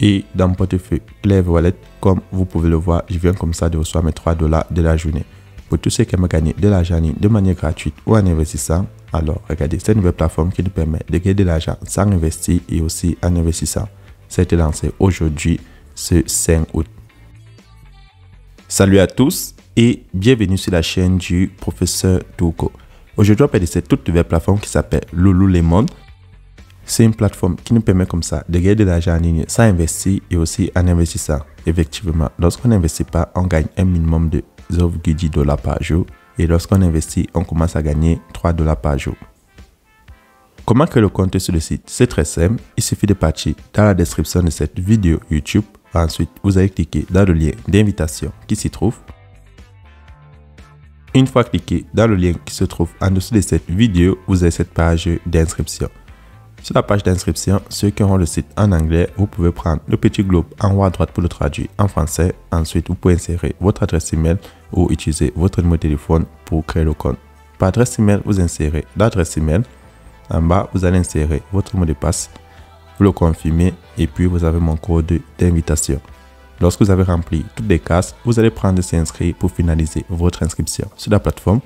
Et dans mon portefeuille Clever Wallet, comme vous pouvez le voir, je viens comme ça de recevoir mes $3 de la journée. Pour tous ceux qui aiment gagner de l'argent en ligne de manière gratuite ou en investissant, alors regardez cette nouvelle plateforme qui nous permet de gagner de l'argent sans investir et aussi en investissant. Ça a été lancé aujourd'hui, ce 5 août. Salut à tous et bienvenue sur la chaîne du professeur Touko. Aujourd'hui, on parle de cette toute nouvelle plateforme qui s'appelle Lululemon. C'est une plateforme qui nous permet comme ça de gagner de l'argent en ligne sans investir et aussi en investissant. Effectivement, lorsqu'on n'investit pas, on gagne un minimum de $0,10 par jour. Et lorsqu'on investit, on commence à gagner $3 par jour. Comment créer le compte sur le site? C'est très simple. Il suffit de partir dans la description de cette vidéo YouTube. Ensuite, vous allez cliquer dans le lien d'invitation qui s'y trouve. Une fois cliqué dans le lien qui se trouve en dessous de cette vidéo, vous avez cette page d'inscription. Sur la page d'inscription, ceux qui auront le site en anglais, vous pouvez prendre le petit globe en haut à droite pour le traduire en français. Ensuite, vous pouvez insérer votre adresse email ou utiliser votre numéro de téléphone pour créer le compte. Par adresse email, vous insérez l'adresse email. En bas, vous allez insérer votre mot de passe. Vous le confirmez et puis vous avez mon code d'invitation. Lorsque vous avez rempli toutes les cases, vous allez prendre s'inscrire pour finaliser votre inscription sur la plateforme.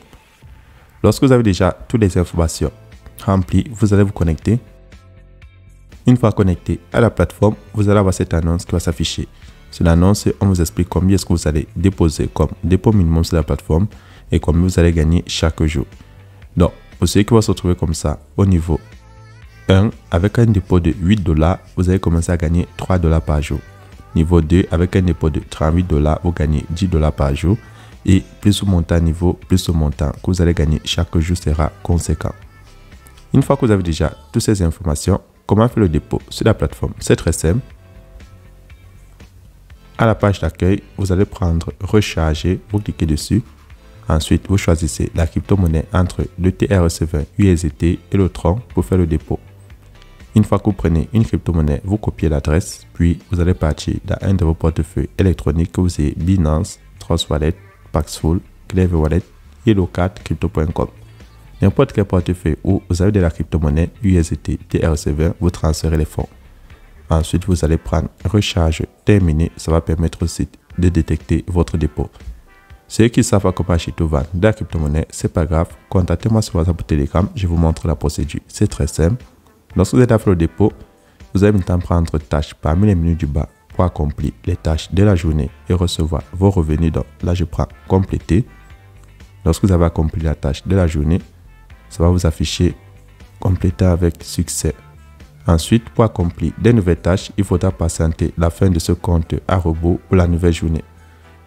Lorsque vous avez déjà toutes les informations remplies, vous allez vous connecter. Une fois connecté à la plateforme, vous allez avoir cette annonce qui va s'afficher. Sur l'annonce, on vous explique combien est-ce que vous allez déposer comme dépôt minimum sur la plateforme et combien vous allez gagner chaque jour. Donc, pour ceux qui vont se retrouver comme ça au niveau 1, avec un dépôt de $8, vous allez commencer à gagner $3 par jour. Niveau 2, avec un dépôt de $38, vous gagnez $10 par jour. Et plus vous montez à niveau, plus le montant que vous allez gagner chaque jour sera conséquent. Une fois que vous avez déjà toutes ces informations, comment faire le dépôt sur la plateforme? C'est très simple. À la page d'accueil, vous allez prendre recharger, vous cliquez dessus. Ensuite, vous choisissez la crypto-monnaie entre le TRC20 USDT et le Tron pour faire le dépôt. Une fois que vous prenez une crypto-monnaie, vous copiez l'adresse, puis vous allez partir dans un de vos portefeuilles électroniques que vous avez Binance, Trust Wallet, Paxful, Clever Wallet, YellowCard, Crypto.com. N'importe quel portefeuille où vous avez de la crypto-monnaie USDT TRC20, vous transférez les fonds. Ensuite, vous allez prendre recharge terminé. Ça va permettre au site de détecter votre dépôt. Ceux qui savent à comment acheter ou vendre de la crypto-monnaie, c'est pas grave. Contactez-moi sur WhatsApp ou Telegram. Je vous montre la procédure. C'est très simple. Lorsque vous êtes à faire le dépôt, vous allez maintenant prendre tâche parmi les menus du bas pour accomplir les tâches de la journée et recevoir vos revenus. Donc là, je prends compléter. Lorsque vous avez accompli la tâche de la journée, ça va vous afficher compléter avec succès. Ensuite, pour accomplir des nouvelles tâches, il faudra patienter la fin de ce compte à rebours pour la nouvelle journée.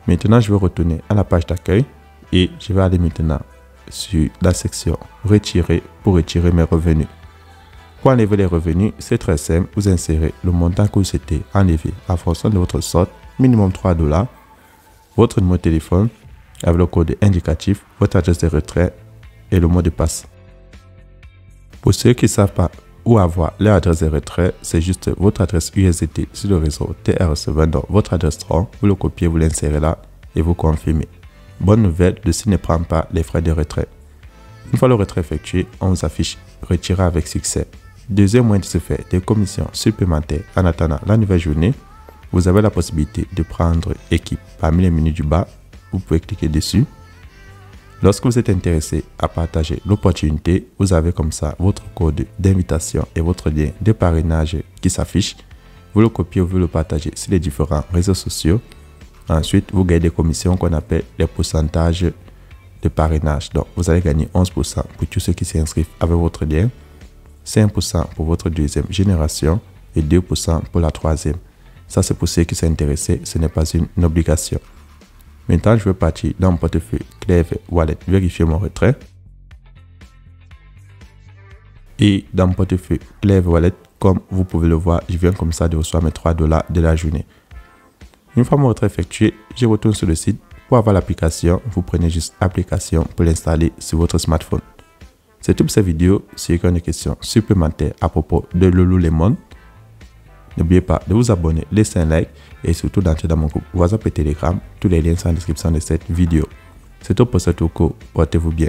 Maintenant, je vais retourner à la page d'accueil et je vais aller maintenant sur la section retirer pour retirer mes revenus. Pour enlever les revenus, c'est très simple. Vous insérez le montant que vous souhaitez enlever en fonction de votre sorte, minimum $3, votre numéro de téléphone avec le code indicatif, votre adresse de retrait et le mot de passe. Pour ceux qui ne savent pas où avoir leur adresse de retrait, c'est juste votre adresse USDT sur le réseau TRC20, donc votre adresse Tron, vous le copiez, vous l'insérez là et vous confirmez. Bonne nouvelle, le site ne prend pas les frais de retrait. Une fois le retrait effectué, on vous affiche retirer avec succès. Deuxième moyen de se faire des commissions supplémentaires en attendant la nouvelle journée, vous avez la possibilité de prendre équipe parmi les menus du bas. Vous pouvez cliquer dessus. Lorsque vous êtes intéressé à partager l'opportunité, vous avez comme ça votre code d'invitation et votre lien de parrainage qui s'affiche. Vous le copiez, vous le partagez sur les différents réseaux sociaux. Ensuite, vous gagnez des commissions qu'on appelle les pourcentages de parrainage. Donc, vous allez gagner 11% pour tous ceux qui s'inscrivent avec votre lien, 5% pour votre deuxième génération et 2% pour la troisième. Ça, c'est pour ceux qui sont intéressés. Ce n'est pas une obligation. Maintenant, je vais partir dans mon portefeuille Clever Wallet, vérifier mon retrait. Et dans mon portefeuille Clever Wallet, comme vous pouvez le voir, je viens comme ça de recevoir mes $3 de la journée. Une fois mon retrait effectué, je retourne sur le site. Pour avoir l'application, vous prenez juste application pour l'installer sur votre smartphone. C'est tout pour cette vidéo. Si vous avez des questions supplémentaires à propos de Lululemon, n'oubliez pas de vous abonner, laisser un like et surtout d'entrer dans mon groupe WhatsApp et Telegram. Tous les liens sont en description de cette vidéo. C'est tout pour ce Touko. Portez-vous bien.